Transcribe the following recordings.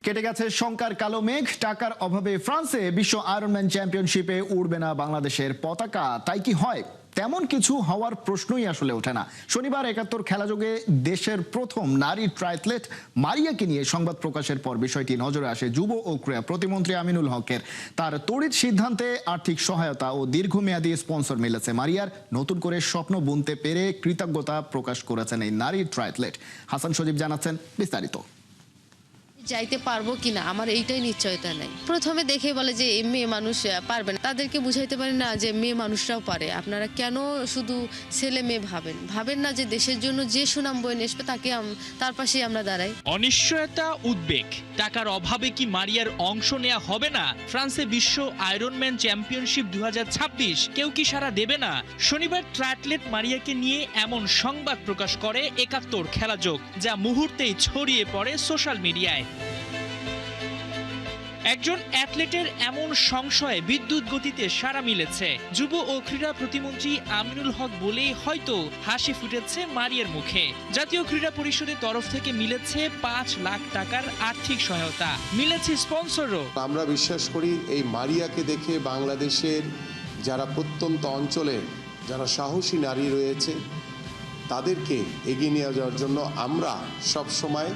কেটে গেছে শঙ্কার কালো মেঘ। টাকার অভাবে ফ্রান্সে বিশ্ব আয়রনম্যান চ্যাম্পিয়নশিপে উড়বে না বাংলাদেশের পতাকা। তাই কি হয়? তেমন কিছু হওয়ার প্রশ্নই আসলে ওঠে না। শনিবার ৭১ খেলাযোগে দেশের প্রথম নারী ট্রায়াথলেট মারিয়াকে নিয়ে সংবাদ প্রকাশের পর বিষয়টি নজরে আসে যুব ও ক্রীড়া প্রতিমন্ত্রী আমিনুল হকের। তার তড়িৎ সিদ্ধান্তে আর্থিক সহায়তা ও দীর্ঘমেয়াদী স্পন্সর মিলেছে মারিয়ার। নতুন করে স্বপ্ন বুনতে পেরে কৃতজ্ঞতা প্রকাশ করেছেন এই নারী ট্রায়াথলেট। হাসান সজীব জানাচ্ছেন বিস্তারিত। যাইতে পারবো কিনা আমার এইটাই নিশ্চয়তা নাই। প্রথমে দেখে বলে যে মেয়ে মানুষ পারবে না, তাদেরকে বুঝাইতে পারি না যে মেয়ে মানুষরাও পারে। আপনারা কেন শুধু ছেলে মেয়ে ভাবেন না যে দেশের জন্য যে সুনাম বয়ে নিয়ে আসবে তাকে তার পাশেই আমরা দাঁড়াই। অনিশ্চয়তা, উদ্বেগ, টাকার অভাবে কি মারিয়ার অংশ নেওয়া হবে না ফ্রান্সে বিশ্ব আয়রনম্যান চ্যাম্পিয়নশিপ ২০২৬? কেউ কি সাড়া দেবে না? শনিবার ট্রায়াথলেট মারিয়াকে নিয়ে এমন সংবাদ প্রকাশ করে ৭১ খেলাযোগ, যা মুহূর্তেই ছড়িয়ে পড়ে সোশ্যাল মিডিয়ায়। একজন অ্যাথলেটের এমন সংশয়ে বিদ্যুৎ গতিতে সাড়া মিলেছে। যুব ও ক্রীড়া প্রতিমন্ত্রী আমিনুল হক বলেই হয়তো হাসি ফুটেছে মারিয়ার মুখে। জাতীয় ক্রীড়া পরিষদের তরফ থেকে মিলেছে ৫ লাখ টাকার আর্থিক সহায়তা, মিলেছে স্পন্সরও। আমরা বিশ্বাস করি এই মারিয়াকে দেখে বাংলাদেশের যারা প্রত্যন্ত অঞ্চলের যারা সাহসী নারী রয়েছে তাদেরকে এগিয়ে নিয়ে যাওয়ার জন্য আমরা সবসময়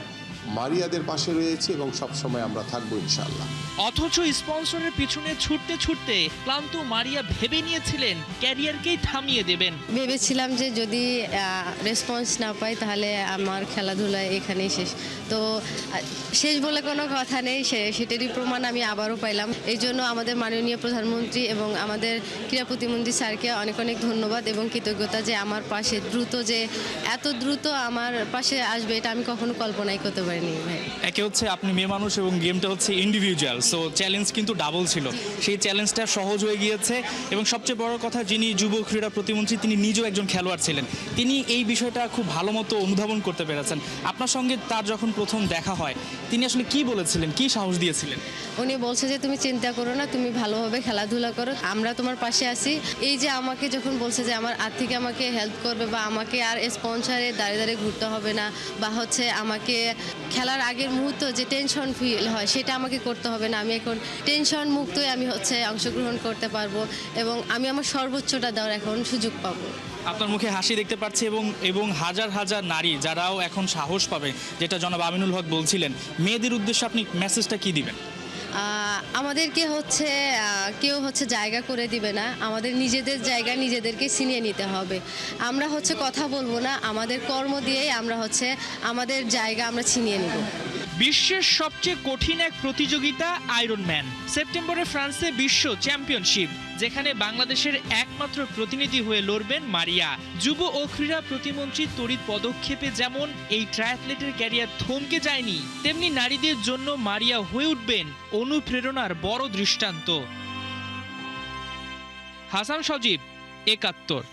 মারিয়াদের পাশে রয়েছে এবং সবসময় আমরা থাকবো ইনশাআল্লাহ। অথচ স্পন্সরের পিছনে ছুটতে ছুটতে ক্লান্ত মারিয়া ভেবে নিয়েছিলেন ক্যারিয়ারকেই থামিয়ে দেবেন। ভেবেছিলাম যে যদি রেসপন্স না পাই তাহলে আমার খেলাধুলা এখানেই শেষ। তো শেষ বলে কোনো কথা নেই, সেটারই প্রমাণ আমি আবারও পাইলাম। এই জন্য আমাদের মাননীয় প্রধানমন্ত্রী এবং আমাদের ক্রীড়া প্রতিমন্ত্রী স্যারকে অনেক অনেক ধন্যবাদ এবং কৃতজ্ঞতা যে আমার পাশে এত দ্রুত আমার পাশে আসবে এটা আমি কখনো কল্পনাই করতে পারিনি। একে হচ্ছে আপনি মেয়ে মানুষ এবং গেমটা হচ্ছে ইন্ডিভিজুয়াল, সো চ্যালেঞ্জ কিন্তু ডাবল ছিল। সেই চ্যালেঞ্জটা সহজ হয়ে গিয়েছে এবং সবচেয়ে বড় কথা, যিনি যুব ক্রীড়া প্রতিমন্ত্রী তিনি নিজেও একজন খেলোয়াড় ছিলেন। তিনি এই বিষয়টা খুব ভালো মতো অনুধাবন করতে পেরেছেন। আপনার সঙ্গে তার যখন প্রথম দেখা হয় তিনি আসলে কি বলেছিলেন, কি সাহস দিয়েছিলেন? উনি বলছে যে তুমি চিন্তা করো না, তুমি ভালোভাবে খেলাধুলা করো, আমরা তোমার পাশে আছি। এই যে আমাকে যখন বলছে যে আমার আর্থিক আমাকে হেল্প করবে বা আমাকে আর স্পন্সরে দাঁড়িয়ে ঘুরতে হবে না, বা হচ্ছে আমাকে খেলার আগের মুহূর্ত যে টেনশন ফিল হয় সেটা আমাকে করতে হবে না, আমি এখন টেনশন মুক্তই আমি অংশগ্রহণ করতে পারবো এবং আমি আমার সর্বোচ্চটা দেওয়ার এখন সুযোগ পাবো। আপনার মুখে হাসি দেখতে পাচ্ছি এবং হাজার হাজার নারী যারাও এখন সাহস পাবে, যেটা জনাব আমিনুল হক বলছিলেন, মেয়েদের উদ্দেশ্যে আপনি মেসেজটা কি দিবেন? আমাদেরকে কেউ জায়গা করে দিবে না, আমাদের নিজেদের জায়গা নিজেদেরকে ছিনিয়ে নিতে হবে। আমরা কথা বলবো না, আমাদের কর্ম দিয়েই আমরা আমাদের জায়গা আমরা ছিনিয়ে নিব। বিশ্বের সবচেয়ে কঠিন এক প্রতিযোগিতা আয়রনম্যান। সেপ্টেম্বরে ফ্রান্সে বিশ্ব চ্যাম্পিয়নশিপ, যেখানে বাংলাদেশের একমাত্র প্রতিনিধি হয়ে লড়বেন মারিয়া। যুব ও ক্রীড়া প্রতিমন্ত্রীর তড়িৎ পদক্ষেপে যেমন এই ট্রায়াথলেটের ক্যারিয়ার থমকে যায়নি, তেমনি নারীদের জন্য মারিয়া হয়ে উঠবেন অনুপ্রেরণার বড় দৃষ্টান্ত। হাসান সজীব, ৭১।